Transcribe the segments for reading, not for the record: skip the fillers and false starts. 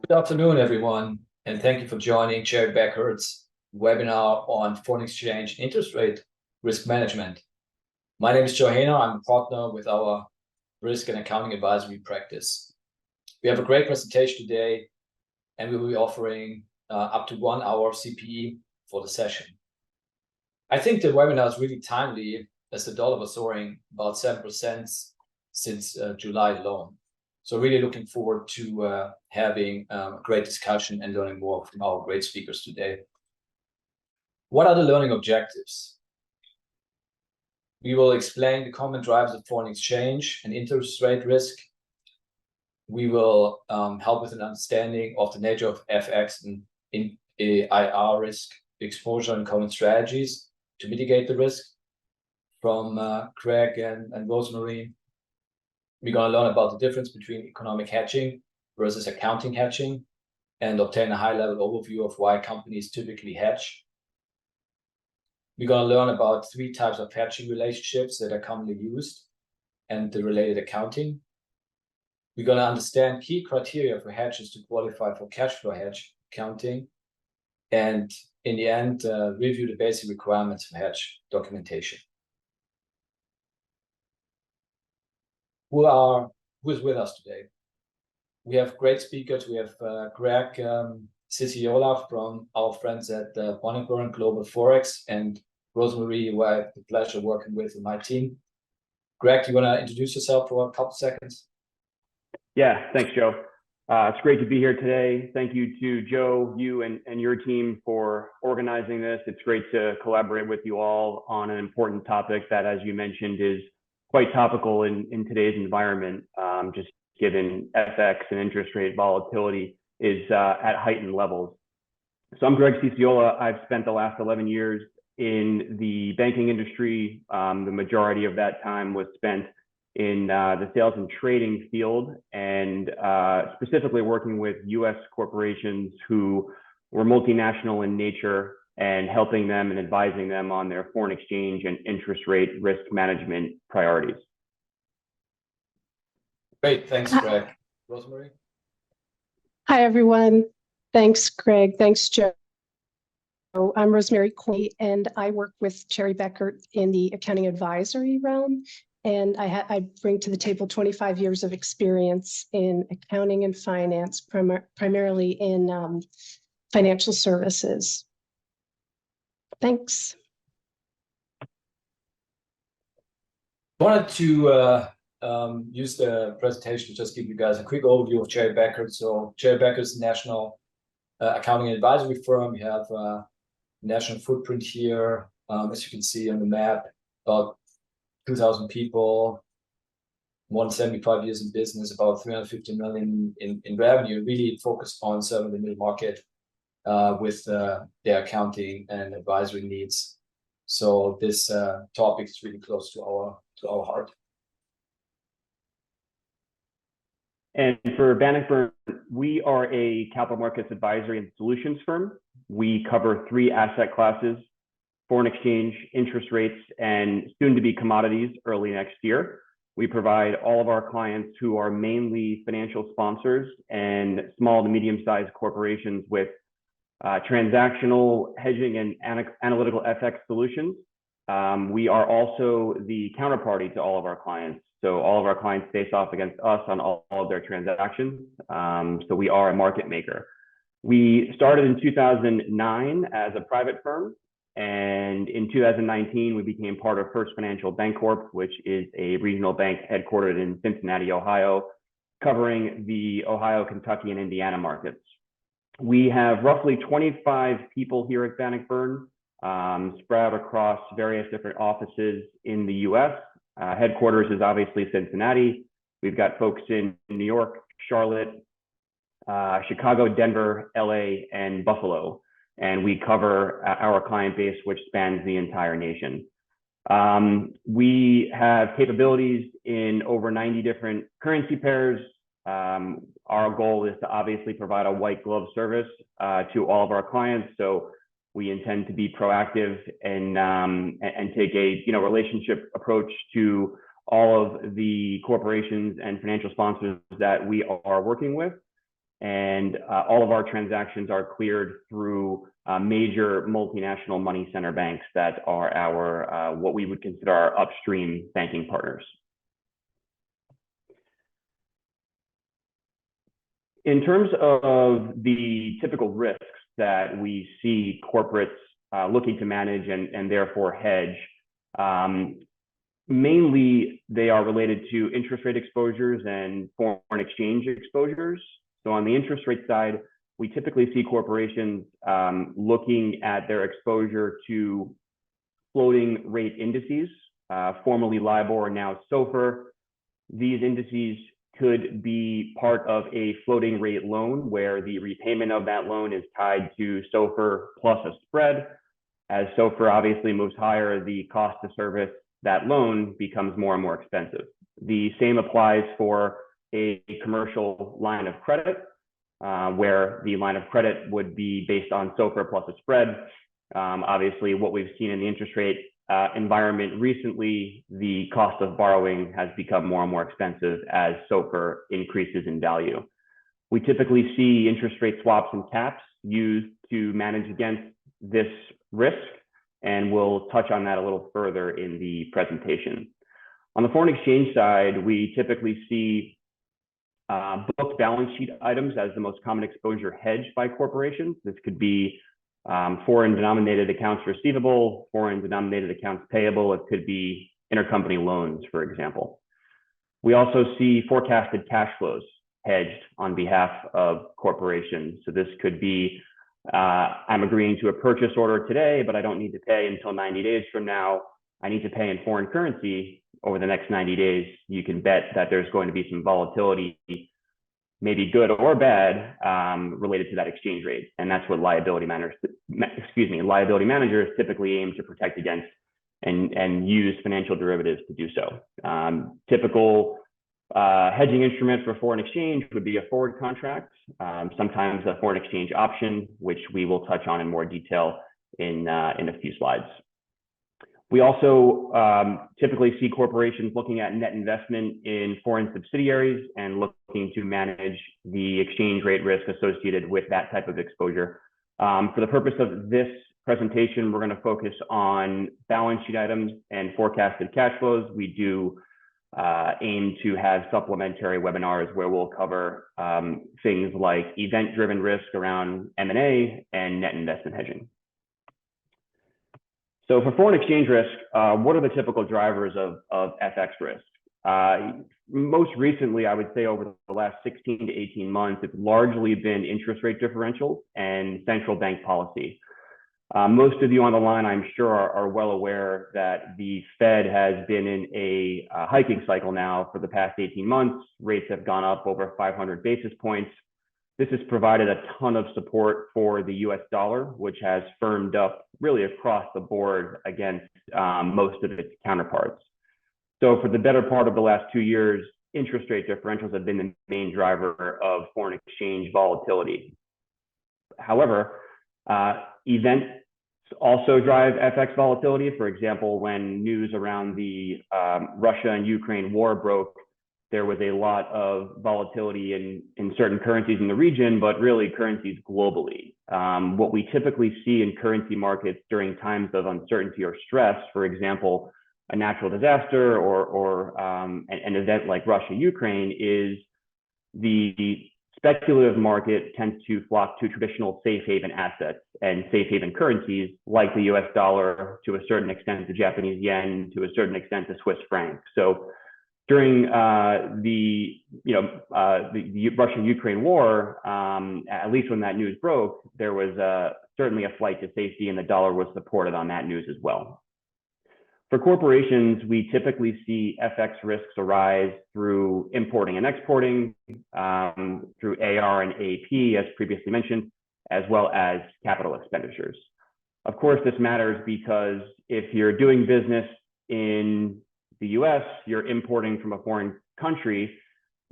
Good afternoon, everyone, and thank you for joining Jerry Becker's webinar on foreign exchange interest rate risk management. My name is Joe Hainer. I'm a partner with our risk and accounting advisory practice. We have a great presentation today, and we will be offering up to 1 hour CPE for the session. I think the webinar is really timely as the dollar was soaring about 7% since July alone. So really looking forward to having a great discussion and learning more from our great speakers today. What are the learning objectives? We will explain the common drivers of foreign exchange and interest rate risk. We will help with an understanding of the nature of FX and IR risk exposure and common strategies to mitigate the risk from Craig and Rosemary. We're going to learn about the difference between economic hedging versus accounting hedging and obtain a high-level overview of why companies typically hedge. We're going to learn about 3 types of hedging relationships that are commonly used and the related accounting. We're going to understand key criteria for hedges to qualify for cash flow hedge accounting. And in the end, review the basic requirements for hedge documentation. Who is with us today? We have great speakers. We have Greg Ciciola from our friends at Bannockburn Global Forex, and Rosemary, who I have the pleasure of working with in my team. Greg, you want to introduce yourself for a couple seconds? Yeah, thanks, Joe. It's great to be here today. Thank you to Joe, you and your team for organizing this. It's great to collaborate with you all on an important topic that, as you mentioned, is quite topical in today's environment, just given FX and interest rate volatility is at heightened levels. So I'm Greg Ciciola. I've spent the last 11 years in the banking industry. The majority of that time was spent in the sales and trading field, and specifically working with US corporations who were multinational in nature and helping them and advising them on their foreign exchange and interest rate risk management priorities. Great, thanks, Greg. Rosemary? Hi, everyone. Thanks, Greg. Thanks, Joe. I'm Rosemary Quay, and I work with Cherry Becker in the accounting advisory realm. And I bring to the table 25 years of experience in accounting and finance, primarily in financial services. Thanks. I wanted to use the presentation to just give you guys a quick overview of Cherry Becker. So Cherry Becker is a national accounting and advisory firm. We have a national footprint here, as you can see on the map, about 2,000 people, more than 75 years in business, about 350 million in revenue, really focused on serving the middle market with their accounting and advisory needs. So this topic is really close to our heart. And for Bannockburn, we are a capital markets advisory and solutions firm. We cover 3 asset classes: foreign exchange, interest rates, and soon-to-be commodities early next year. We provide all of our clients who are mainly financial sponsors and small to medium-sized corporations with transactional hedging and analytical FX solutions. We are also the counterparty to all of our clients. So all of our clients face off against us on all of their transactions. So we are a market maker. We started in 2009 as a private firm. And in 2019, we became part of First Financial Bancorp, which is a regional bank headquartered in Cincinnati, Ohio, covering the Ohio, Kentucky, and Indiana markets. We have roughly 25 people here at Bannockburn, spread across various different offices in the US. Headquarters is obviously Cincinnati. We've got folks in New York, Charlotte, Chicago, Denver, LA, and Buffalo. And we cover our client base, which spans the entire nation. We have capabilities in over 90 different currency pairs. Our goal is to obviously provide a white glove service to all of our clients. So we intend to be proactive and take a relationship approach to all of the corporations and financial sponsors that we are working with. And all of our transactions are cleared through major multinational money center banks that are our what we would consider our upstream banking partners. In terms of the typical risks that we see corporates looking to manage and therefore hedge, mainly they are related to interest rate exposures and foreign exchange exposures. So on the interest rate side, we typically see corporations looking at their exposure to floating rate indices, formerly LIBOR, now SOFR. These indices could be part of a floating rate loan where the repayment of that loan is tied to SOFR plus a spread. As SOFR obviously moves higher, the cost to service that loan becomes more and more expensive. The same applies for a commercial line of credit, where the line of credit would be based on SOFR plus a spread. Obviously, what we've seen in the interest rate environment recently, the cost of borrowing has become more and more expensive as SOFR increases in value. We typically see interest rate swaps and caps used to manage against this risk, and we'll touch on that a little further in the presentation. On the foreign exchange side, we typically see book balance sheet items as the most common exposure hedged by corporations. This could be foreign denominated accounts receivable, foreign denominated accounts payable. It could be intercompany loans, for example. We also see forecasted cash flows hedged on behalf of corporations. So this could be, I'm agreeing to a purchase order today, but I don't need to pay until 90 days from now. I need to pay in foreign currency over the next 90 days. You can bet that there's going to be some volatility, maybe good or bad, related to that exchange rate. And that's what liability managers typically aim to protect against and use financial derivatives to do so. Typical hedging instrument for foreign exchange would be a forward contract, sometimes a foreign exchange option, which we will touch on in more detail in a few slides. We also typically see corporations looking at net investment in foreign subsidiaries and looking to manage the exchange rate risk associated with that type of exposure. For the purpose of this presentation, we're going to focus on balance sheet items and forecasted cash flows. We do aim to have supplementary webinars where we'll cover things like event-driven risk around M&A and net investment hedging. So for foreign exchange risk, what are the typical drivers of FX risk? Most recently, I would say over the last 16 to 18 months, it's largely been interest rate differentials and central bank policy. Most of you on the line, I'm sure, are well aware that the Fed has been in a hiking cycle now for the past 18 months. Rates have gone up over 500 basis points. This has provided a ton of support for the US dollar, which has firmed up really across the board against most of its counterparts. So for the better part of the last 2 years, interest rate differentials have been the main driver of foreign exchange volatility. However, events also drive FX volatility. For example, when news around the Russia and Ukraine war broke, there was a lot of volatility in certain currencies in the region, but really currencies globally. What we typically see in currency markets during times of uncertainty or stress, for example, a natural disaster or an event like Russia-Ukraine, is the speculative market tends to flock to traditional safe haven assets and safe haven currencies like the US dollar, to a certain extent the Japanese yen, to a certain extent the Swiss franc. So during the Russia-Ukraine war, at least when that news broke, there was certainly a flight to safety, and the dollar was supported on that news as well. For corporations, we typically see FX risks arise through importing and exporting, through AR and AP, as previously mentioned, as well as capital expenditures. Of course, this matters because if you're doing business in the US, you're importing from a foreign country,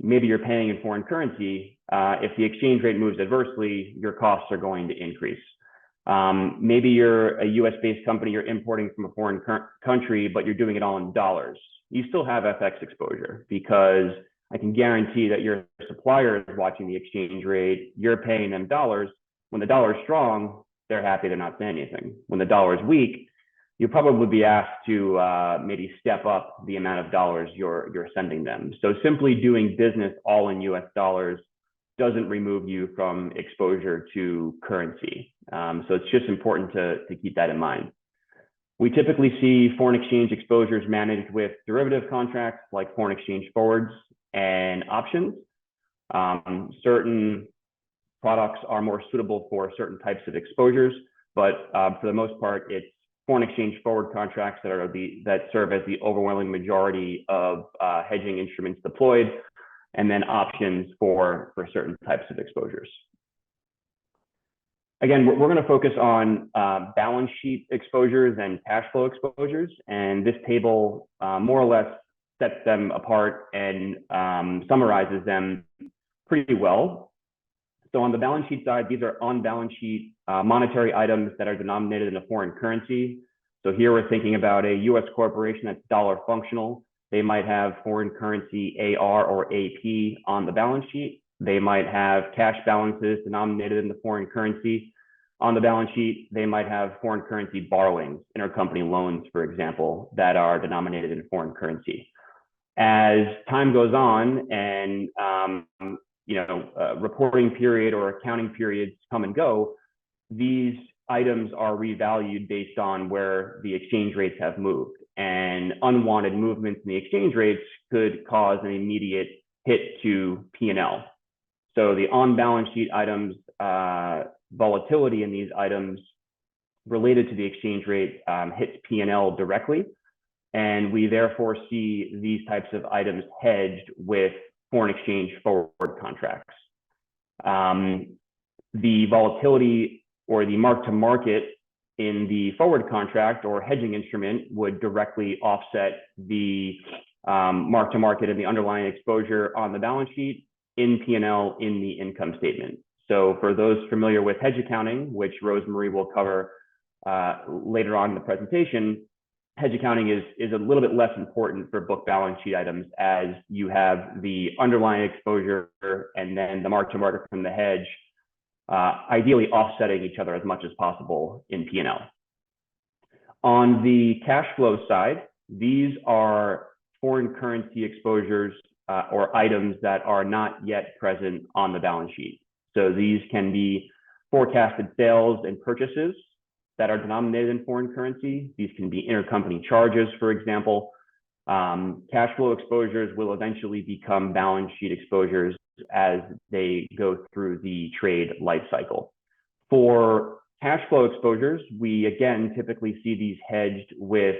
maybe you're paying in foreign currency. If the exchange rate moves adversely, your costs are going to increase. Maybe you're a US-based company, you're importing from a foreign country, but you're doing it all in dollars. You still have FX exposure because I can guarantee that your supplier is watching the exchange rate, you're paying them dollars. When the dollar is strong, they're happy to not say anything. When the dollar is weak, you'll probably be asked to maybe step up the amount of dollars you're sending them. So simply doing business all in US dollars doesn't remove you from exposure to currency. So it's just important to keep that in mind. We typically see foreign exchange exposures managed with derivative contracts like foreign exchange forwards and options. Certain products are more suitable for certain types of exposures, but for the most part, it's foreign exchange forward contracts that serve as the overwhelming majority of hedging instruments deployed, and then options for certain types of exposures. Again, we're going to focus on balance sheet exposures and cash flow exposures, and this table more or less sets them apart and summarizes them pretty well. So on the balance sheet side, these are on-balance sheet monetary items that are denominated in a foreign currency. So here we're thinking about a US corporation that's dollar functional. They might have foreign currency AR or AP on the balance sheet. They might have cash balances denominated in the foreign currency on the balance sheet. They might have foreign currency borrowings, intercompany loans, for example, that are denominated in foreign currency. As time goes on and reporting period or accounting periods come and go, these items are revalued based on where the exchange rates have moved. And unwanted movements in the exchange rates could cause an immediate hit to P&L. So the on-balance sheet items, volatility in these items related to the exchange rate hits P&L directly. And we therefore see these types of items hedged with foreign exchange forward contracts. The volatility or the mark-to-market in the forward contract or hedging instrument would directly offset the mark-to-market and the underlying exposure on the balance sheet in P&L in the income statement. So for those familiar with hedge accounting, which Rosemary will cover later on in the presentation, hedge accounting is a little bit less important for book balance sheet items, as you have the underlying exposure and then the mark-to-market from the hedge ideally offsetting each other as much as possible in P&L. On the cash flow side, these are foreign currency exposures or items that are not yet present on the balance sheet. So these can be forecasted sales and purchases that are denominated in foreign currency. These can be intercompany charges, for example. Cash flow exposures will eventually become balance sheet exposures as they go through the trade life cycle. For cash flow exposures, we again typically see these hedged with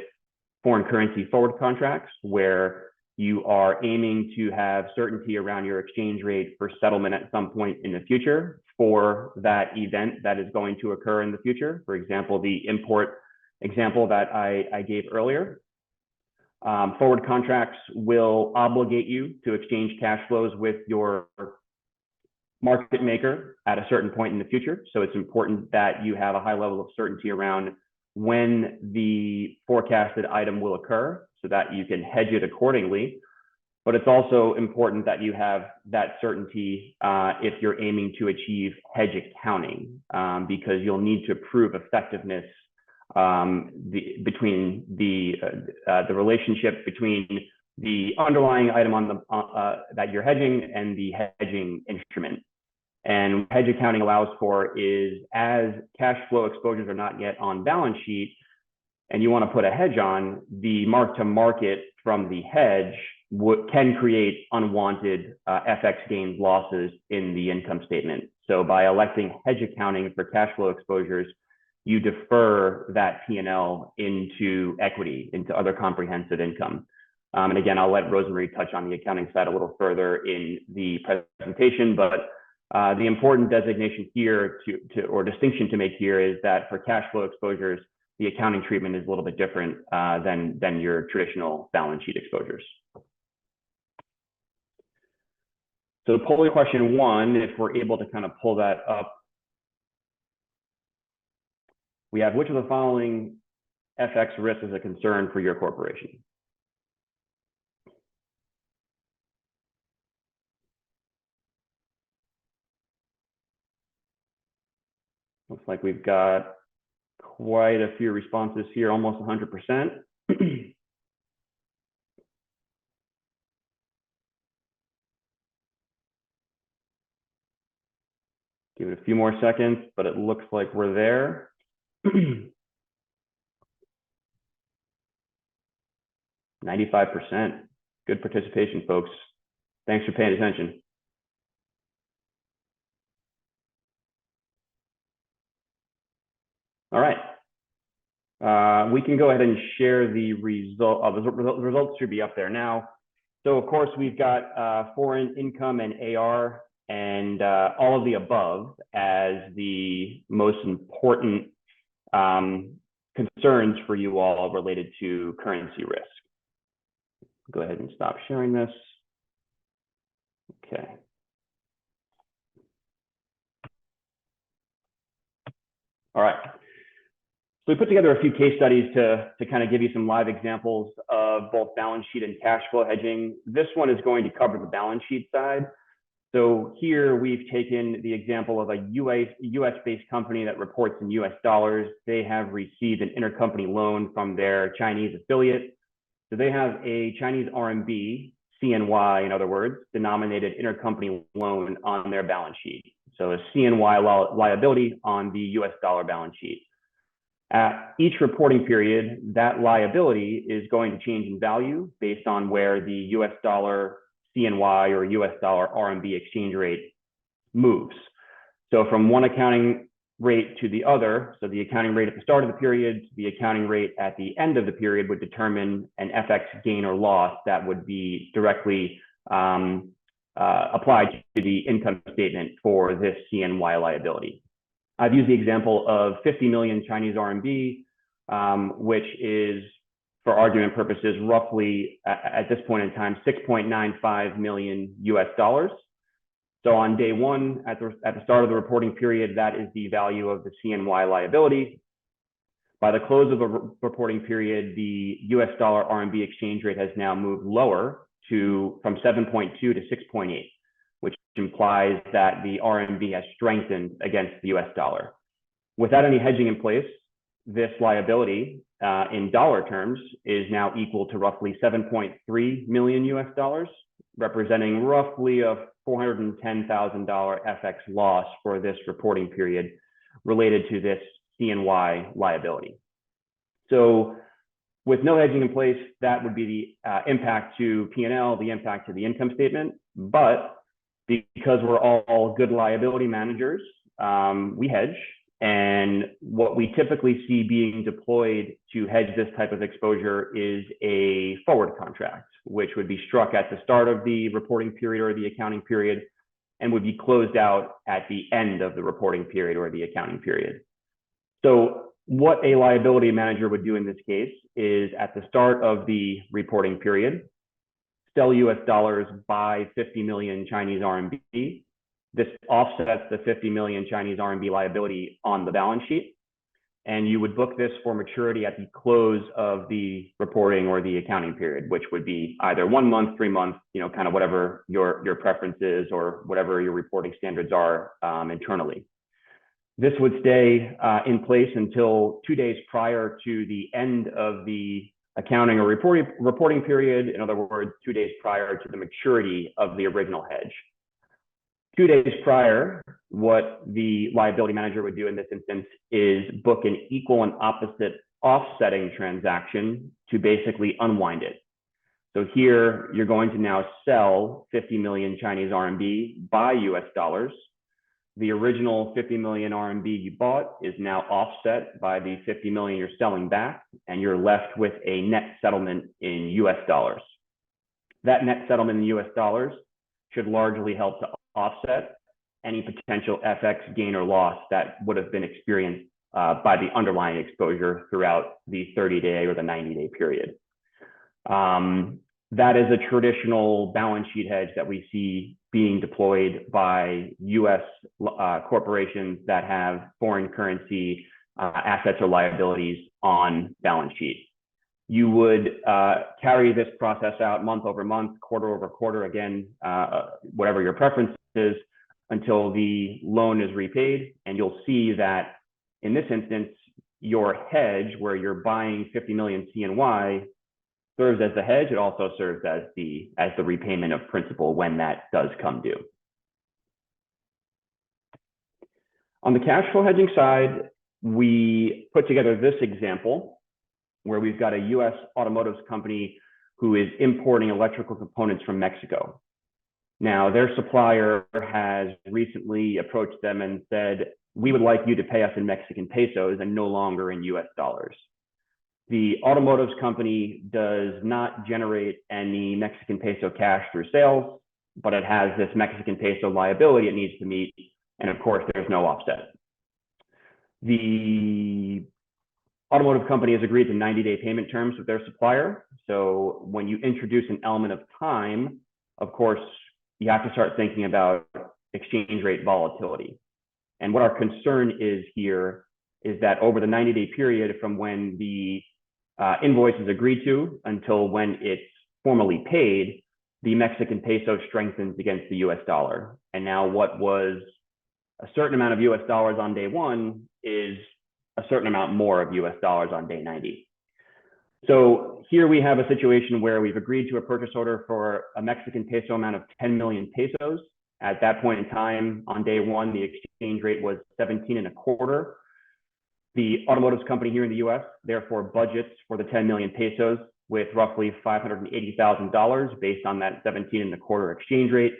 foreign currency forward contracts, where you are aiming to have certainty around your exchange rate for settlement at some point in the future for that event that is going to occur in the future. For example, the import example that I gave earlier. Forward contracts will obligate you to exchange cash flows with your market maker at a certain point in the future. So it's important that you have a high level of certainty around when the forecasted item will occur so that you can hedge it accordingly. But it's also important that you have that certainty if you're aiming to achieve hedge accounting, because you'll need to prove effectiveness between the relationship between the underlying item on the that you're hedging and the hedging instrument. And what hedge accounting allows for is, as cash flow exposures are not yet on balance sheet and you want to put a hedge on, the mark to market from the hedge can create unwanted FX gains losses in the income statement. So by electing hedge accounting for cash flow exposures, you defer that P&L into equity, into other comprehensive income. And again, I'll let Rosemary touch on the accounting side a little further in the presentation, but the important designation here or distinction to make here is that for cash flow exposures, the accounting treatment is a little bit different than your traditional balance sheet exposures. So polling question 1, if we're able to kind of pull that up, we have, which of the following FX risk is a concern for your corporation? Looks like we've got quite a few responses here, almost 100%. Give it a few more seconds, but it looks like we're there. 95%. Good participation, folks. Thanks for paying attention. All right. We can go ahead and share the result. The results should be up there now. So of course, we've got foreign income and AR and all of the above as the most important concerns for you all related to currency risk. Go ahead and stop sharing this. Okay. All right. So we put together a few case studies to kind of give you some live examples of both balance sheet and cash flow hedging. This one is going to cover the balance sheet side. So here we've taken the example of a US-based company that reports in US dollars. They have received an intercompany loan from their Chinese affiliate. So they have a Chinese RMB, CNY, in other words, denominated intercompany loan on their balance sheet. So a CNY liability on the US dollar balance sheet. At each reporting period, that liability is going to change in value based on where the US dollar CNY or US dollar RMB exchange rate moves. So from one accounting rate to the other, so the accounting rate at the start of the period to the accounting rate at the end of the period would determine an FX gain or loss that would be directly applied to the income statement for this CNY liability. I've used the example of 50 million Chinese RMB, which is, for argument purposes, roughly at this point in time, 6.95 million US dollars. So on day one, at the start of the reporting period, that is the value of the CNY liability. By the close of a reporting period, the US dollar RMB exchange rate has now moved lower from 7.2 to 6.8, which implies that the RMB has strengthened against the US dollar. Without any hedging in place, this liability in dollar terms is now equal to roughly 7.3 million US dollars, representing roughly a $410,000 FX loss for this reporting period related to this CNY liability. So with no hedging in place, that would be the impact to P&L, the impact to the income statement. But because we're all good liability managers, we hedge. And what we typically see being deployed to hedge this type of exposure is a forward contract, which would be struck at the start of the reporting period or the accounting period and would be closed out at the end of the reporting period or the accounting period. So what a liability manager would do in this case is at the start of the reporting period, sell US dollars, buy 50 million Chinese RMB. This offsets the 50 million Chinese RMB liability on the balance sheet. And you would book this for maturity at the close of the reporting or the accounting period, which would be either 1 month, 3 months, kind of whatever your preference is or whatever your reporting standards are internally. This would stay in place until 2 days prior to the end of the accounting or reporting period. In other words, 2 days prior to the maturity of the original hedge. 2 days prior, what the liability manager would do in this instance is book an equal and opposite offsetting transaction to basically unwind it. So here you're going to now sell 50 million Chinese RMB, buy US dollars. The original 50 million RMB you bought is now offset by the 50 million you're selling back, and you're left with a net settlement in US dollars. That net settlement in US dollars should largely help to offset any potential FX gain or loss that would have been experienced by the underlying exposure throughout the 30-day or the 90-day period. That is a traditional balance sheet hedge that we see being deployed by US corporations that have foreign currency assets or liabilities on balance sheet. You would carry this process out month over month, quarter over quarter, again, whatever your preference is, until the loan is repaid. And you'll see that in this instance, your hedge, where you're buying 50 million CNY, serves as the hedge. It also serves as the repayment of principal when that does come due. On the cash flow hedging side, we put together this example where we've got a US automotive company who is importing electrical components from Mexico. Now, their supplier has recently approached them and said, we would like you to pay us in Mexican pesos and no longer in US dollars. The automotive company does not generate any Mexican peso cash through sales, but it has this Mexican peso liability it needs to meet. And of course, there's no offset. The automotive company has agreed to 90-day payment terms with their supplier. So when you introduce an element of time, of course, you have to start thinking about exchange rate volatility. And what our concern is here is that over the 90-day period from when the invoice is agreed to until when it's formally paid, the Mexican peso strengthens against the US dollar. And now what was a certain amount of US dollars on day one is a certain amount more of US dollars on day 90. So here we have a situation where we've agreed to a purchase order for a Mexican peso amount of 10 million pesos. At that point in time, on day one, the exchange rate was 17.25. The automotive company here in the US therefore budgets for the 10 million pesos with roughly $580,000 based on that 17.25 exchange rate.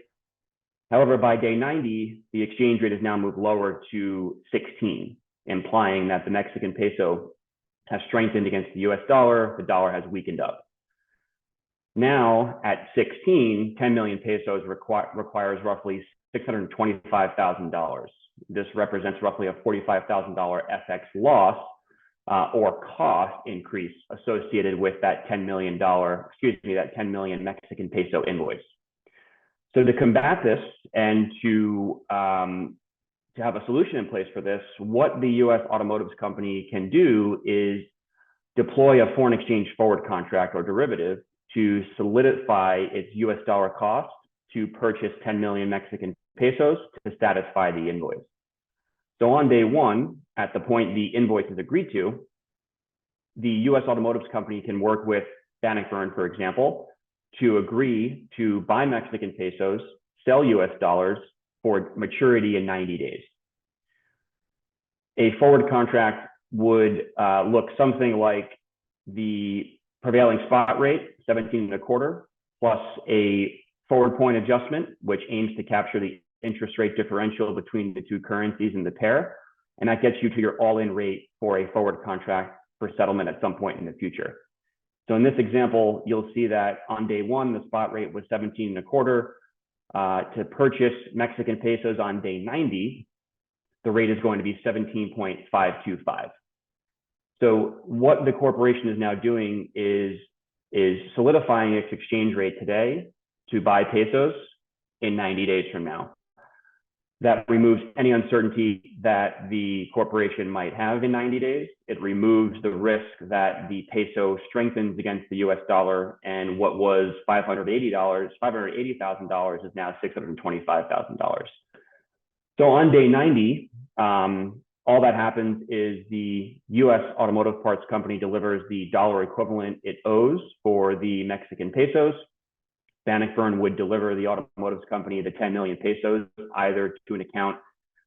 However, by day 90, the exchange rate has now moved lower to 16, implying that the Mexican peso has strengthened against the US dollar, the dollar has weakened up. Now at 16, 10 million pesos requires roughly $625,000. This represents roughly a $45,000 FX loss or cost increase associated with that $10 million, that 10 million Mexican peso invoice. So to combat this and to have a solution in place for this, what the US automotive company can do is deploy a foreign exchange forward contract or derivative to solidify its US dollar cost to purchase 10 million Mexican pesos to satisfy the invoice. So on day one, at the point the invoice is agreed to, the US automotive company can work with Bannockburn, for example, to agree to buy Mexican pesos, sell US dollars for maturity in 90 days. A forward contract would look something like the prevailing spot rate, 17.25, plus a forward point adjustment, which aims to capture the interest rate differential between the two currencies in the pair. And that gets you to your all-in rate for a forward contract for settlement at some point in the future. So in this example, you'll see that on day one, the spot rate was 17.25. To purchase Mexican pesos on day 90, the rate is going to be 17.525. So what the corporation is now doing is solidifying its exchange rate today to buy pesos in 90 days from now. That removes any uncertainty that the corporation might have in 90 days. It removes the risk that the peso strengthens against the US dollar, and what was $580,000 is now $625,000. So on day 90, all that happens is the US automotive parts company delivers the dollar equivalent it owes for the Mexican pesos. Bannockburn would deliver the automotive company the 10 million pesos, either to an account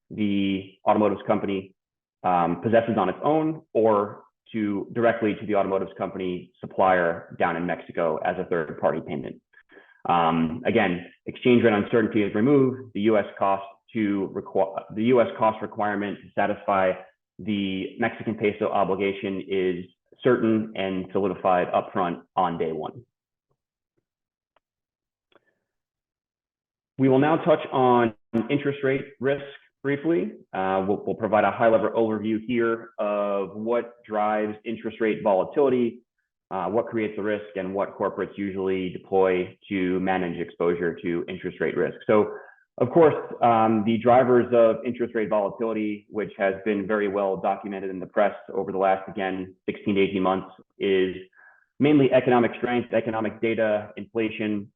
the automotive company possesses on its own, or directly to the automotive company supplier down in Mexico as a third-party payment. Again, exchange rate uncertainty is removed. The US cost requirement to satisfy the Mexican peso obligation is certain and solidified upfront on day one. We will now touch on interest rate risk briefly. We'll provide a high-level overview here of what drives interest rate volatility, what creates the risk, and what corporates usually deploy to manage exposure to interest rate risk. So, of course, the drivers of interest rate volatility, which has been very well documented in the press over the last, again, 16 to 18 months, is mainly economic strength, economic data, inflation.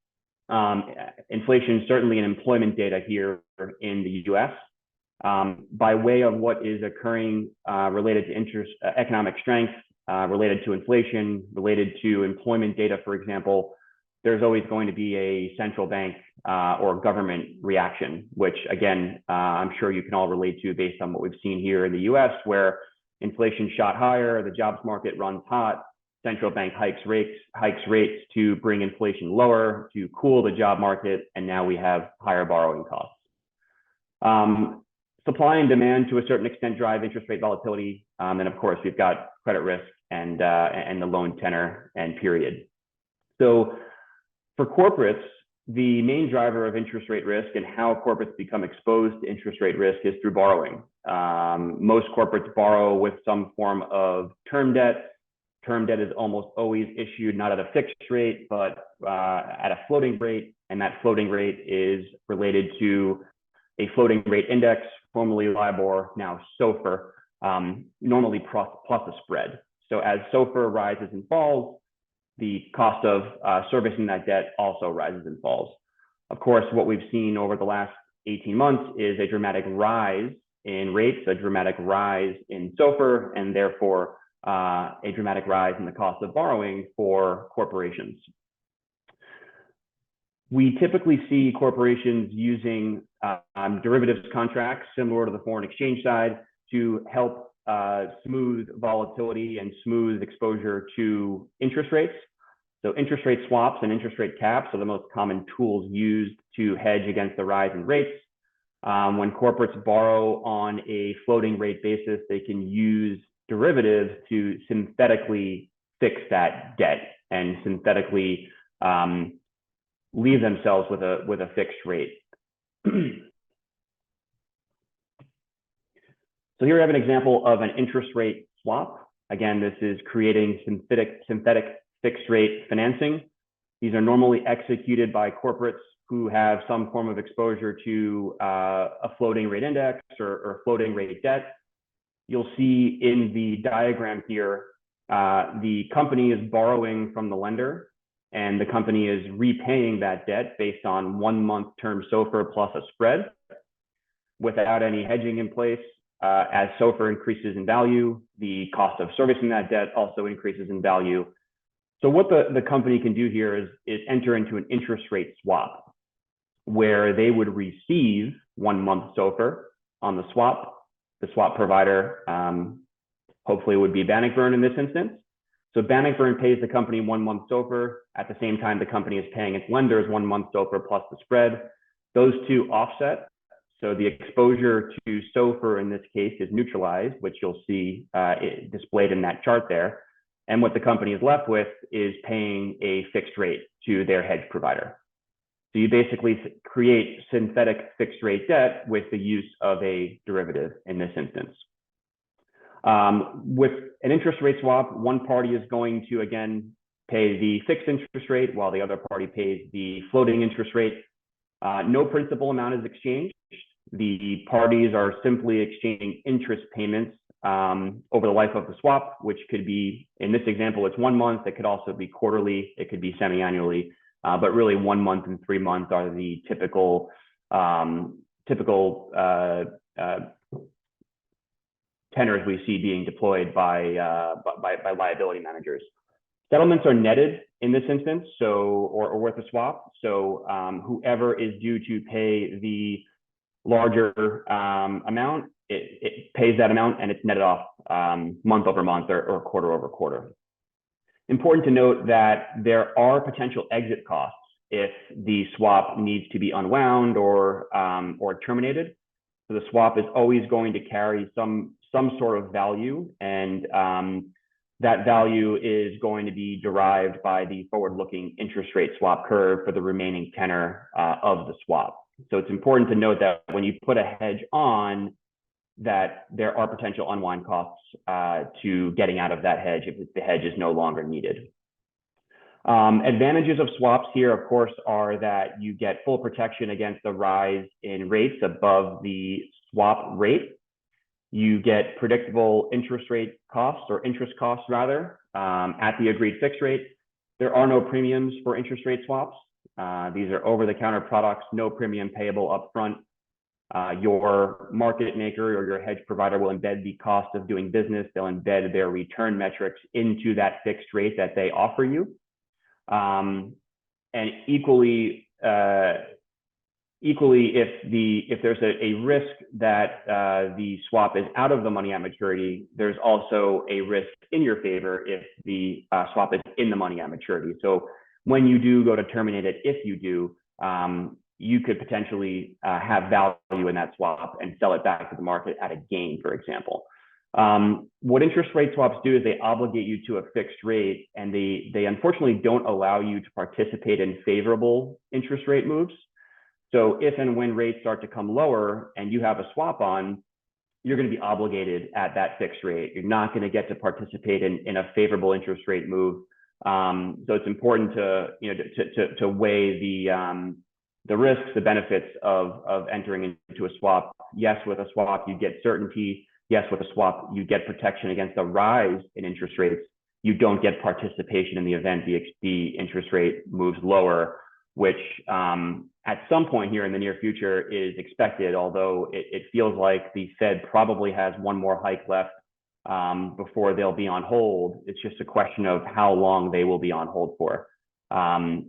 Inflation certainly in employment data here in the US. by way of what is occurring related to economic strength, related to inflation, related to employment data, for example, there's always going to be a central bank or government reaction, which again, I'm sure you can all relate to based on what we've seen here in the US, where inflation shot higher, the jobs market runs hot, central bank hikes rates to bring inflation lower, to cool the job market, and now we have higher borrowing costs. Supply and demand to a certain extent drive interest rate volatility. And of course, we've got credit risk and the loan tenor and period. So for corporates, the main driver of interest rate risk and how corporates become exposed to interest rate risk is through borrowing. Most corporates borrow with some form of term debt. Term debt is almost always issued not at a fixed rate, but at a floating rate. And that floating rate is related to a floating rate index, formerly LIBOR, now SOFR, normally plus a spread. So as SOFR rises and falls, the cost of servicing that debt also rises and falls. Of course, what we've seen over the last 18 months is a dramatic rise in rates, a dramatic rise in SOFR, and therefore a dramatic rise in the cost of borrowing for corporations. We typically see corporations using derivatives contracts similar to the foreign exchange side to help smooth volatility and smooth exposure to interest rates. So interest rate swaps and interest rate caps are the most common tools used to hedge against the rise in rates. When corporates borrow on a floating rate basis, they can use derivatives to synthetically fix that debt and synthetically leave themselves with a fixed rate. So here I have an example of an interest rate swap. Again, this is creating synthetic fixed rate financing. These are normally executed by corporates who have some form of exposure to a floating rate index or floating rate debt. You'll see in the diagram here, the company is borrowing from the lender, and the company is repaying that debt based on 1 month term SOFR plus a spread without any hedging in place. As SOFR increases in value, the cost of servicing that debt also increases in value. So what the company can do here is enter into an interest rate swap where they would receive 1 month SOFR on the swap. The swap provider hopefully would be Bannockburn in this instance. So Bannockburn pays the company 1 month SOFR. At the same time, the company is paying its lenders 1 month SOFR plus the spread. Those two offset. So the exposure to SOFR in this case is neutralized, which you'll see displayed in that chart there. And what the company is left with is paying a fixed rate to their hedge provider. So you basically create synthetic fixed rate debt with the use of a derivative in this instance. With an interest rate swap, one party is going to, again, pay the fixed interest rate while the other party pays the floating interest rate. No principal amount is exchanged. The parties are simply exchanging interest payments over the life of the swap, which could be, in this example, it's 1 month. It could also be quarterly. It could be semi-annually. But really 1 month and 3 months are the typical tenors we see being deployed by liability managers. Settlements are netted in this instance, or worth a swap. So whoever is due to pay the larger amount, it pays that amount and it's netted off month over month or quarter over quarter. Important to note that there are potential exit costs if the swap needs to be unwound or terminated. So the swap is always going to carry some sort of value, and that value is going to be derived by the forward-looking interest rate swap curve for the remaining tenor of the swap. So it's important to note that when you put a hedge on, that there are potential unwind costs to getting out of that hedge if the hedge is no longer needed. Advantages of swaps here, of course, are that you get full protection against the rise in rates above the swap rate. You get predictable interest rate costs, or interest costs rather, at the agreed fixed rate. There are no premiums for interest rate swaps. These are over-the-counter products, no premium payable upfront. Your market maker or your hedge provider will embed the cost of doing business. They'll embed their return metrics into that fixed rate that they offer you. And equally, if there's a risk that the swap is out of the money at maturity, there's also a risk in your favor if the swap is in the money at maturity. So when you do go to terminate it, if you do, you could potentially have value in that swap and sell it back to the market at a gain, for example. What interest rate swaps do is they obligate you to a fixed rate, and they unfortunately don't allow you to participate in favorable interest rate moves. So if and when rates start to come lower and you have a swap on, you're going to be obligated at that fixed rate. You're not going to get to participate in a favorable interest rate move. So it's important to weigh the risks, the benefits of entering into a swap. Yes, with a swap, you get certainty. Yes, with a swap, you get protection against a rise in interest rates. You don't get participation in the event the interest rate moves lower, which at some point here in the near future is expected, although it feels like the Fed probably has one more hike left before they'll be on hold. It's just a question of how long they will be on hold for.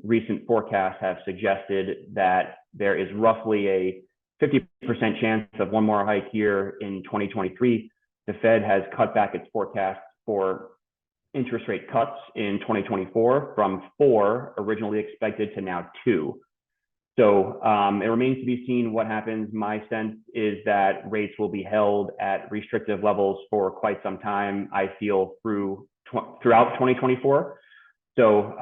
Recent forecasts have suggested that there is roughly a 50% chance of one more hike here in 2023. The Fed has cut back its forecast for interest rate cuts in 2024 from 4 originally expected to now 2. So it remains to be seen what happens. My sense is that rates will be held at restrictive levels for quite some time, I feel, throughout 2024. So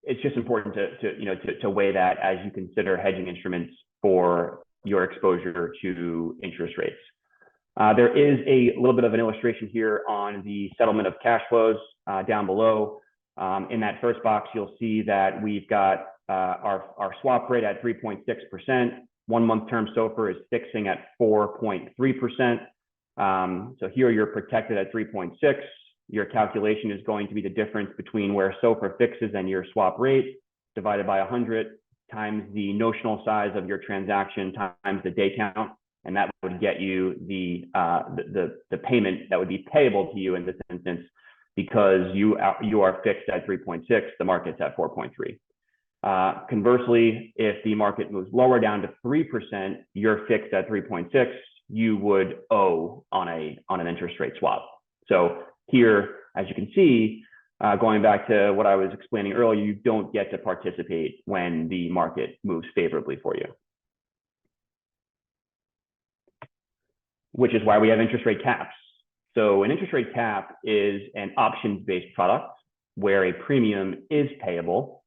it's just important to weigh that as you consider hedging instruments for your exposure to interest rates. There is a little bit of an illustration here on the settlement of cash flows down below. In that first box, you'll see that we've got our swap rate at 3.6%. 1 month term SOFR is fixing at 4.3%. So here you're protected at 3.6. Your calculation is going to be the difference between where SOFR fixes and your swap rate divided by 100 times the notional size of your transaction times the day count. And that would get you the payment that would be payable to you in this instance, because you are fixed at 3.6, the market's at 4.3. Conversely, if the market moves lower down to 3%, you're fixed at 3.6, you would owe on an interest rate swap. So here, as you can see, going back to what I was explaining earlier, you don't get to participate when the market moves favorably for you, which is why we have interest rate caps. So an interest rate cap is an options-based product where a premium is payable.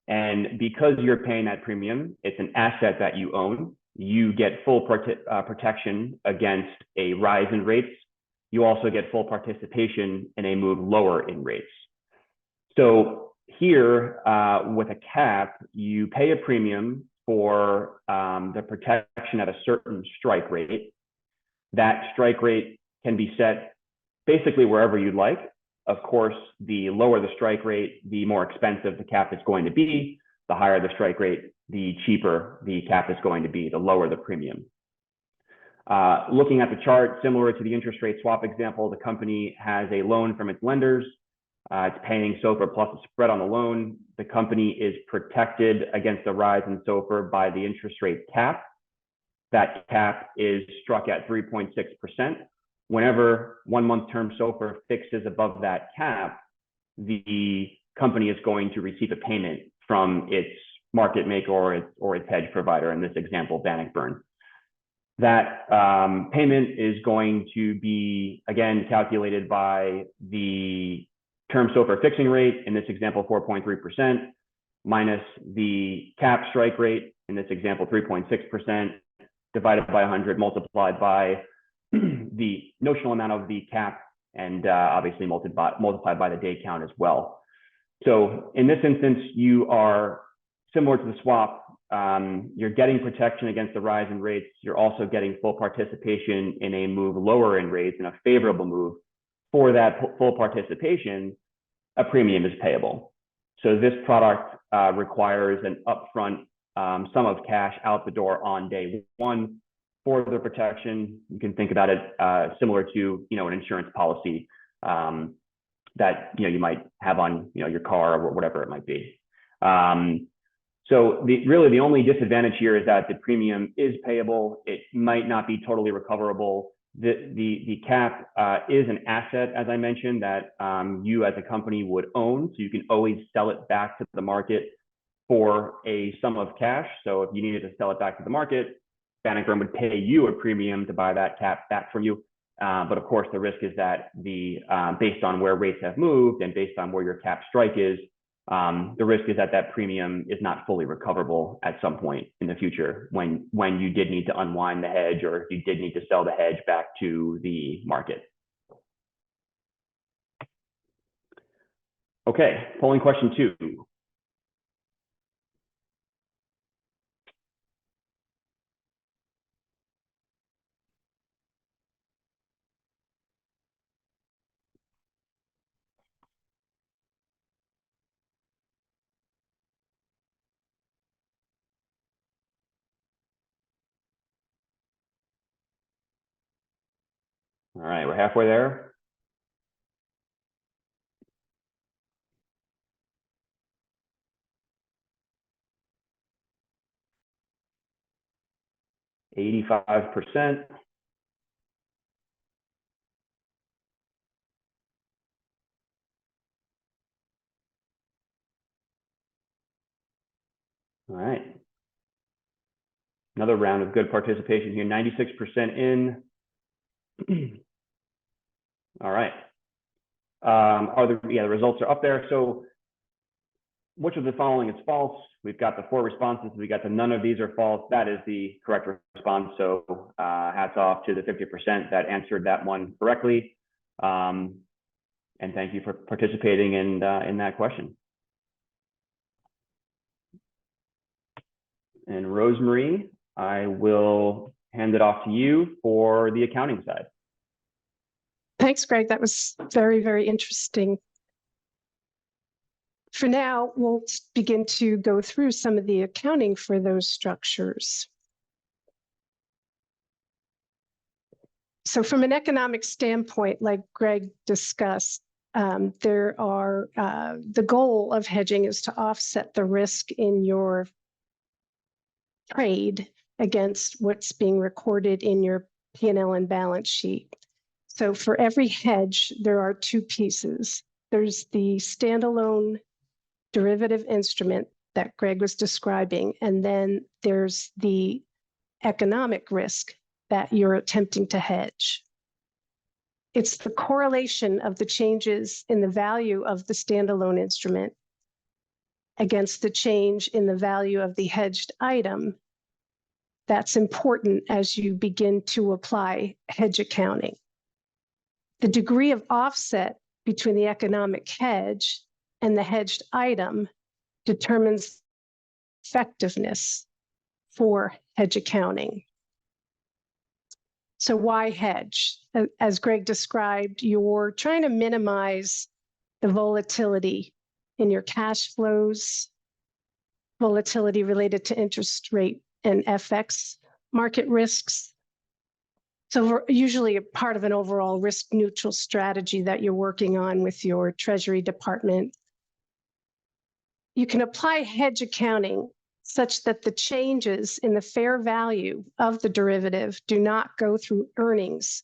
And because you're paying that premium, it's an asset that you own. You get full protection against a rise in rates. You also get full participation in a move lower in rates. So here, with a cap, you pay a premium for the protection at a certain strike rate. That strike rate can be set basically wherever you'd like. Of course, the lower the strike rate, the more expensive the cap is going to be. The higher the strike rate, the cheaper the cap is going to be, the lower the premium. Looking at the chart, similar to the interest rate swap example, the company has a loan from its lenders. It's paying SOFR plus a spread on the loan. The company is protected against the rise in SOFR by the interest rate cap. That cap is struck at 3.6%. Whenever 1 month term SOFR fixes above that cap, the company is going to receive a payment from its market maker or its hedge provider, in this example, Bannockburn. That payment is going to be, again, calculated by the term SOFR fixing rate, in this example, 4.3%, minus the cap strike rate, in this example, 3.6%, divided by 100, multiplied by the notional amount of the cap, and obviously multiplied by the day count as well. So in this instance, you are similar to the swap. You're getting protection against the rise in rates. You're also getting full participation in a move lower in rates, in a favorable move. For that full participation, a premium is payable. So this product requires an upfront sum of cash out the door on day one for the protection. You can think about it similar to an insurance policy that you might have on your car or whatever it might be. So really the only disadvantage here is that the premium is payable. It might not be totally recoverable. The cap is an asset, as I mentioned, that you as a company would own. So you can always sell it back to the market for a sum of cash. So if you needed to sell it back to the market, Bannock Burn would pay you a premium to buy that cap back from you. But of course, the risk is that based on where rates have moved and based on where your cap strike is, the risk is that that premium is not fully recoverable at some point in the future when you did need to unwind the hedge or if you did need to sell the hedge back to the market. Okay, polling question 2. All right, we're halfway there. %85%. All right. Another round of good participation here, 96% in. All right. The results are up there. So which of the following is false? We've got the 4 responses. We got the none of these are false. That is the correct response. So hats off to the 50% that answered that one correctly. And thank you for participating in that question. And Rosemary, I will hand it off to you for the accounting side. Thanks, Greg. That was very, very interesting. For now, we'll begin to go through some of the accounting for those structures. So from an economic standpoint, like Greg discussed, the goal of hedging is to offset the risk in your trade against what's being recorded in your P&L and balance sheet. So for every hedge, there are 2 pieces. There's the standalone derivative instrument that Greg was describing, and then there's the economic risk that you're attempting to hedge. It's the correlation of the changes in the value of the standalone instrument against the change in the value of the hedged item that's important as you begin to apply hedge accounting. The degree of offset between the economic hedge and the hedged item determines effectiveness for hedge accounting. So why hedge? As Greg described, you're trying to minimize the volatility in your cash flows, volatility related to interest rate and FX market risks. So we're usually a part of an overall risk neutral strategy that you're working on with your Treasury Department. You can apply hedge accounting such that the changes in the fair value of the derivative do not go through earnings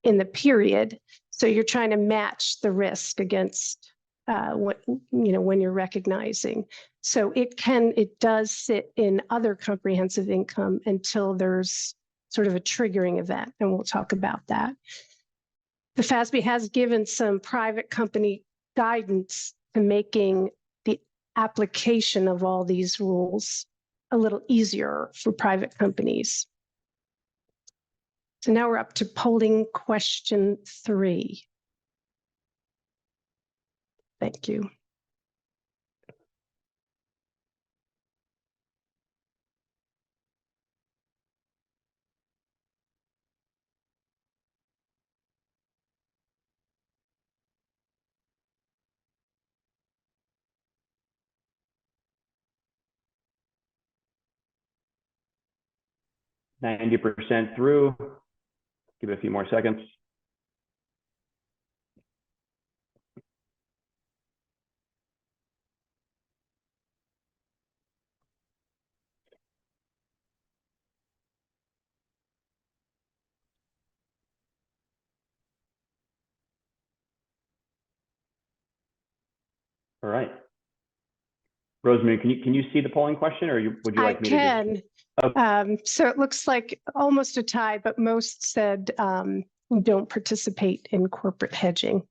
in the period. So you're trying to match the risk against when you're recognizing. So it does sit in other comprehensive income until there's sort of a triggering event, and we'll talk about that. The FASB has given some private company guidance to making the application of all these rules a little easier for private companies. So now we're up to polling question 3. Thank you. 90% through. Give it a few more seconds. All right. Rosemary, can you see the polling question, or would you like me to just? I can. So it looks like almost a tie, but most said don't participate in corporate hedging.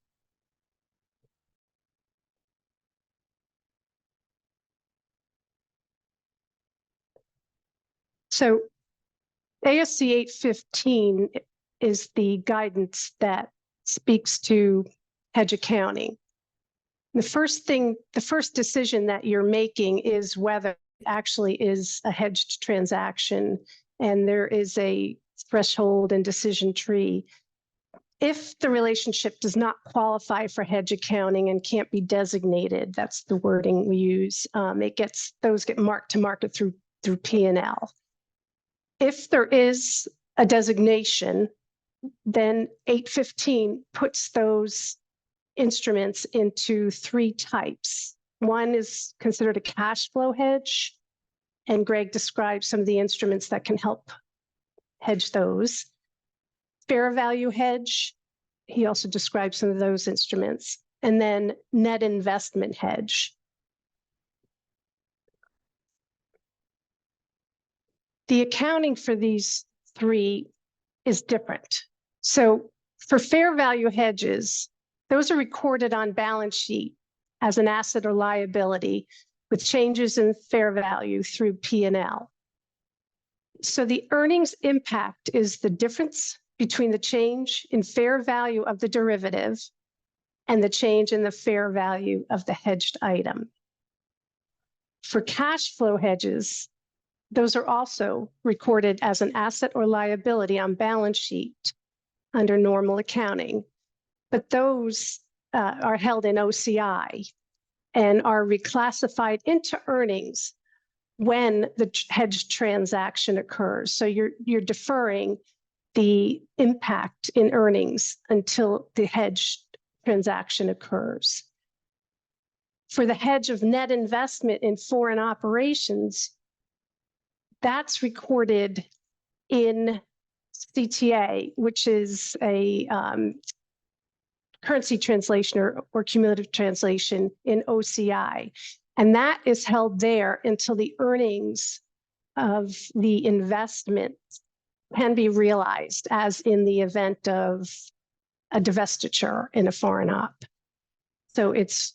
So ASC 815 is the guidance that speaks to hedge accounting. The first decision that you're making is whether it actually is a hedged transaction, and there is a threshold and decision tree. If the relationship does not qualify for hedge accounting and can't be designated, that's the wording we use, those get marked to market through P&L. If there is a designation, then 815 puts those instruments into three types. One is considered a cash flow hedge, and Greg described some of the instruments that can help hedge those. Fair value hedge, he also described some of those instruments. And then net investment hedge. The accounting for these three is different. So for fair value hedges, those are recorded on balance sheet as an asset or liability with changes in fair value through P&L. So the earnings impact is the difference between the change in fair value of the derivative and the change in the fair value of the hedged item. For cash flow hedges, those are also recorded as an asset or liability on balance sheet under normal accounting, but those are held in OCI and are reclassified into earnings when the hedged transaction occurs. So you're deferring the impact in earnings until the hedged transaction occurs. For the hedge of net investment in foreign operations, that's recorded in CTA, which is a currency translation or cumulative translation in OCI. And that is held there until the earnings of the investment can be realized, as in the event of a divestiture in a foreign op. So it's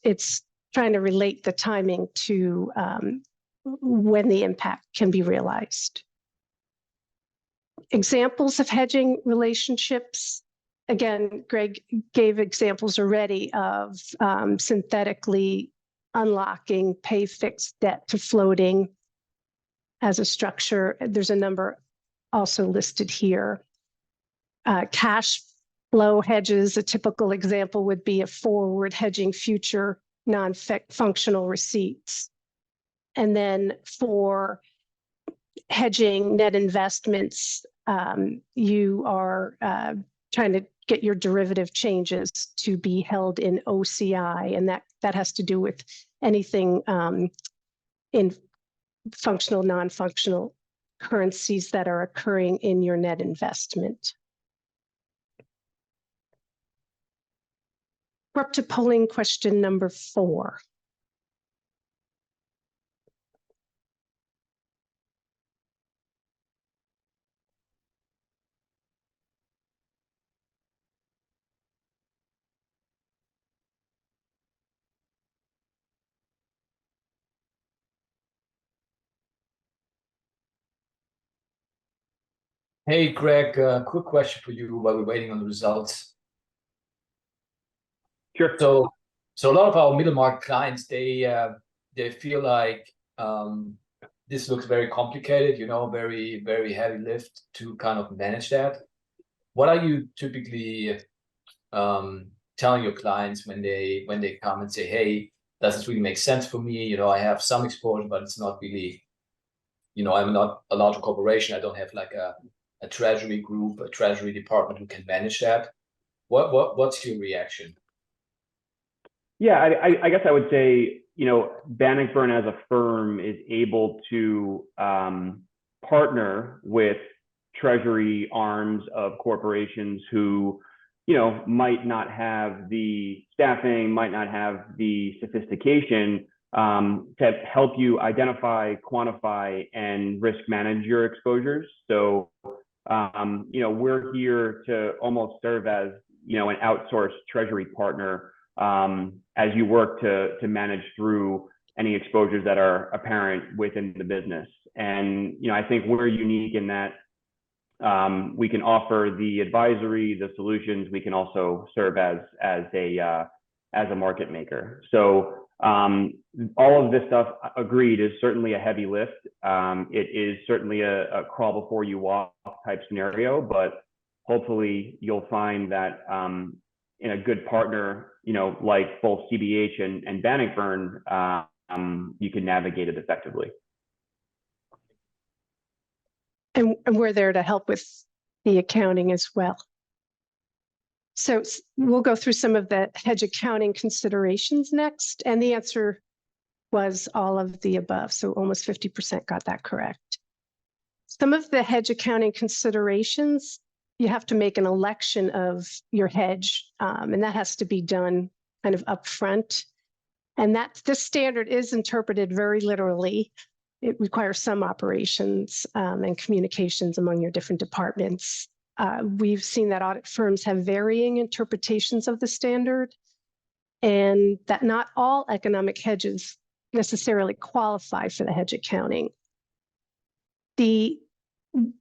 trying to relate the timing to when the impact can be realized. Examples of hedging relationships. Again, Greg gave examples already of synthetically unlocking pay fixed debt to floating as a structure. There's a number also listed here. Cash flow hedges, a typical example would be a forward hedging future non-functional receipts. And then for hedging net investments, you are trying to get your derivative changes to be held in OCI, and that has to do with anything in functional, non-functional currencies that are occurring in your net investment. We're up to polling question number 4. Hey, Greg, quick question for you while we're waiting on the results. Sure. So a lot of our middle market clients, they feel like this looks very complicated, very, very heavy lift to kind of manage that. What are you typically telling your clients when they come and say, hey, does this really make sense for me? I have some exposure, but it's not really I'm not a large corporation. I don't have like a treasury group, a treasury department who can manage that. What's your reaction? Yeah, I guess I would say, Bannockburn as a firm is able to partner with treasury arms of corporations who, might not have the staffing, might not have the sophistication to help you identify, quantify, and risk manage your exposures. So, we're here to almost serve as, an outsourced treasury partner as you work to manage through any exposures that are apparent within the business. And, I think we're unique in that we can offer the advisory, the solutions. We can also serve as a market maker. So all of this stuff, agreed, is certainly a heavy lift. It is certainly a crawl before you walk type scenario, but hopefully you'll find that in a good partner, like both CBH and Bannockburn, you can navigate it effectively. And we're there to help with the accounting as well. So we'll go through some of the hedge accounting considerations next. And the answer was all of the above. So almost 50% got that correct. Some of the hedge accounting considerations, you have to make an election of your hedge, and that has to be done kind of upfront. And this standard is interpreted very literally. It requires some operations and communications among your different departments. We've seen that audit firms have varying interpretations of the standard, and that not all economic hedges necessarily qualify for the hedge accounting.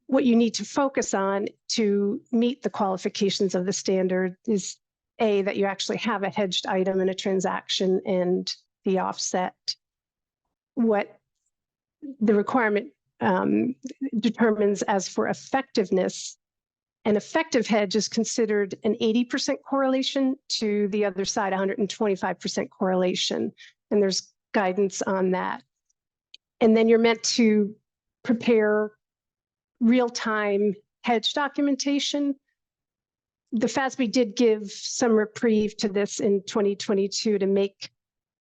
What you need to focus on to meet the qualifications of the standard is A, that you actually have a hedged item in a transaction and the offset. What the requirement determines as for effectiveness, an effective hedge is considered an 80% correlation to the other side, 125% correlation. And there's guidance on that. And then you're meant to prepare real-time hedge documentation. The FASB did give some reprieve to this in 2022 to make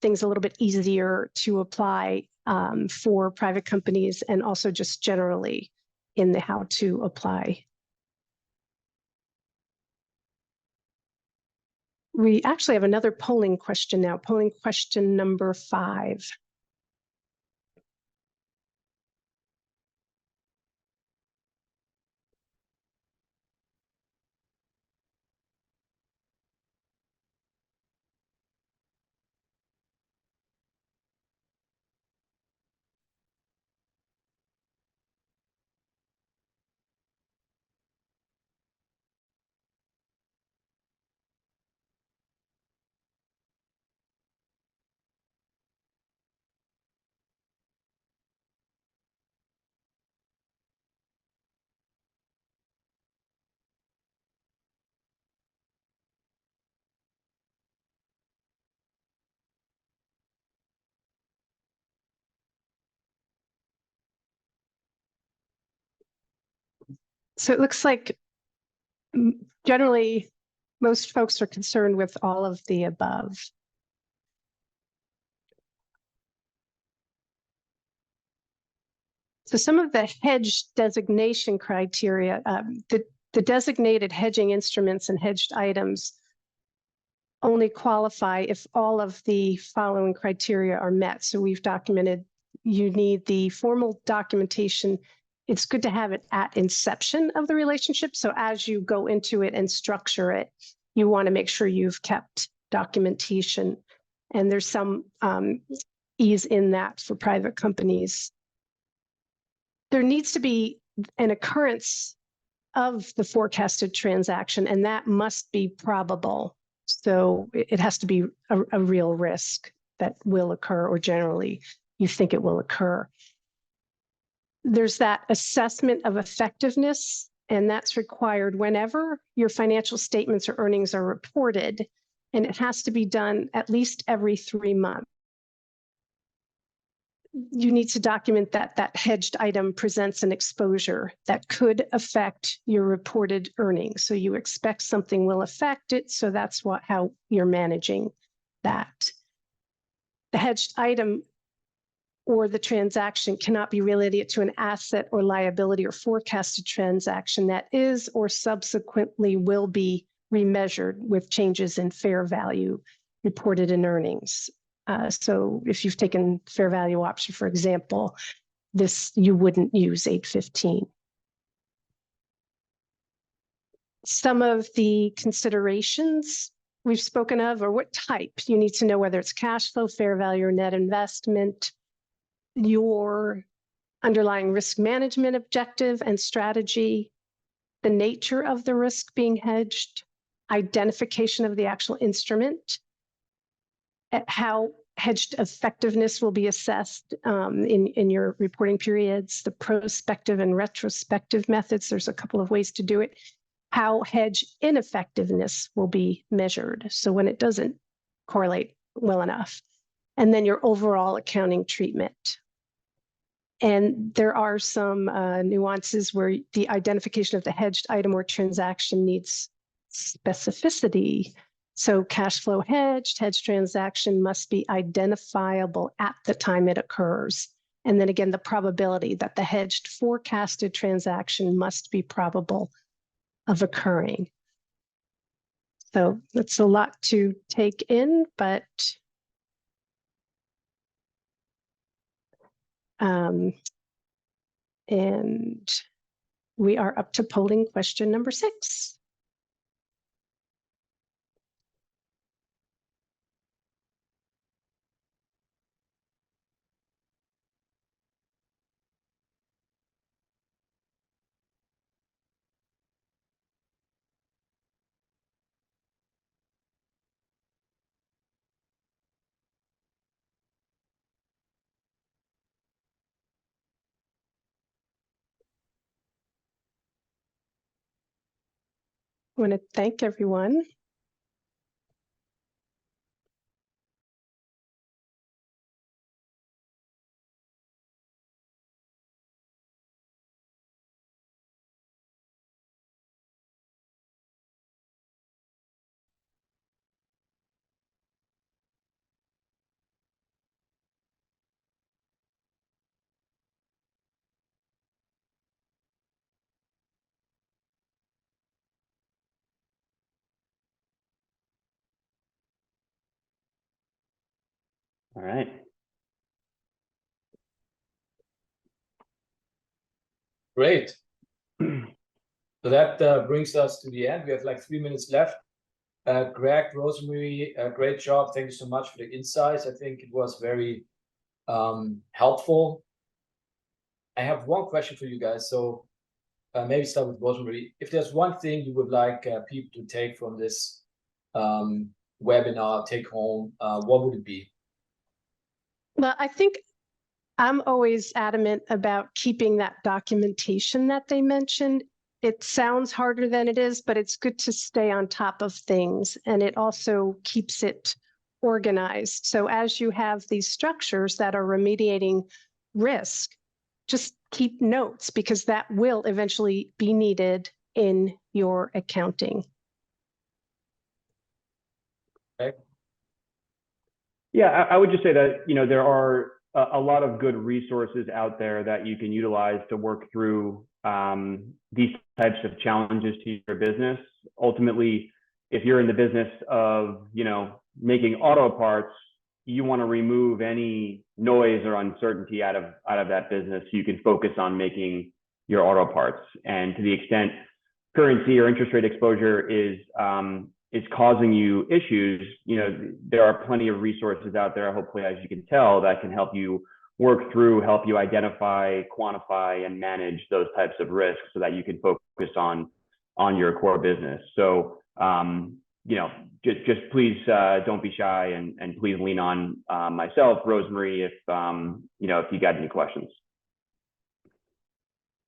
things a little bit easier to apply for private companies and also just generally in the how to apply. We actually have another polling question now, polling question number 5. So it looks like generally most folks are concerned with all of the above. So some of the hedge designation criteria, the designated hedging instruments and hedged items only qualify if all of the following criteria are met. So we've documented you need the formal documentation. It's good to have it at inception of the relationship. So as you go into it and structure it, you want to make sure you've kept documentation. And there's some ease in that for private companies. There needs to be an occurrence of the forecasted transaction, and that must be probable. So it has to be a real risk that will occur, or generally you think it will occur. There's that assessment of effectiveness, and that's required whenever your financial statements or earnings are reported, and it has to be done at least every 3 months. you need to document that that hedged item presents an exposure that could affect your reported earnings. So you expect something will affect it. So that's how you're managing that. The hedged item or the transaction cannot be related to an asset or liability or forecasted transaction that is or subsequently will be remeasured with changes in fair value reported in earnings. So if you've taken fair value option, for example, you wouldn't use 815. Some of the considerations we've spoken of, or what type, you need to know whether it's cash flow, fair value, or net investment, your underlying risk management objective and strategy, the nature of the risk being hedged, identification of the actual instrument, how hedged effectiveness will be assessed in your reporting periods, the prospective and retrospective methods. There's a couple of ways to do it. How hedge ineffectiveness will be measured. So when it doesn't correlate well enough. And then your overall accounting treatment. And there are some nuances where the identification of the hedged item or transaction needs specificity. So cash flow hedged transaction must be identifiable at the time it occurs. And then again, the probability that the hedged forecasted transaction must be probable of occurring. So that's a lot to take in, but and we are up to polling question number 6. I want to thank everyone. All right. Great. So that brings us to the end. We have like 3 minutes left. Greg, Rosemary, great job. Thank you so much for the insights. I think it was very helpful. I have one question for you guys. So maybe start with Rosemary. If there's one thing you would like people to take from this webinar, take home, what would it be? Well, I think I'm always adamant about keeping that documentation that they mentioned. It sounds harder than it is, but it's good to stay on top of things, and it also keeps it organized. So as you have these structures that are remediating risk, just keep notes, because that will eventually be needed in your accounting. Okay. Yeah, I would just say that, there are a lot of good resources out there that you can utilize to work through these types of challenges to your business. Ultimately, if you're in the business of, making auto parts, you want to remove any noise or uncertainty out of that business so you can focus on making your auto parts. And to the extent currency or interest rate exposure is causing you issues, there are plenty of resources out there, hopefully, as you can tell, that can help you work through, help you identify, quantify, and manage those types of risks so that you can focus on your core business. So, just please don't be shy, and please lean on myself, Rosemary, if you got any questions.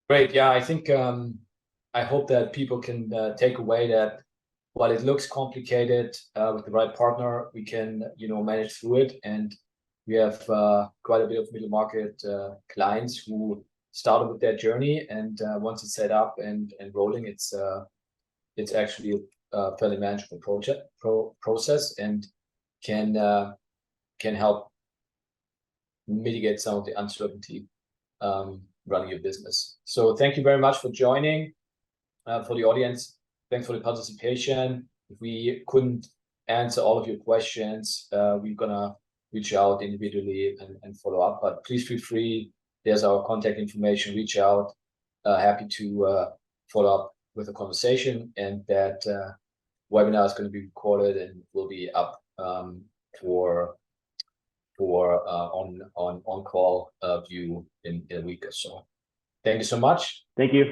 Great. Yeah, I think I hope that people can take away that while it looks complicated, with the right partner, we can manage through it. And We have quite a bit of middle market clients who started with their journey, and once it's set up and rolling, it's actually a fairly manageable process, and can help mitigate some of the uncertainty running your business. So thank you very much for joining. For the audience, thanks for the participation. If we couldn't answer all of your questions, we're gonna reach out individually and follow up, but please feel free. There's our contact information. Reach out. Happy to follow up with a conversation, and that webinar is going to be recorded and will be up for on call view in a week or so. Thank you so much. Thank you.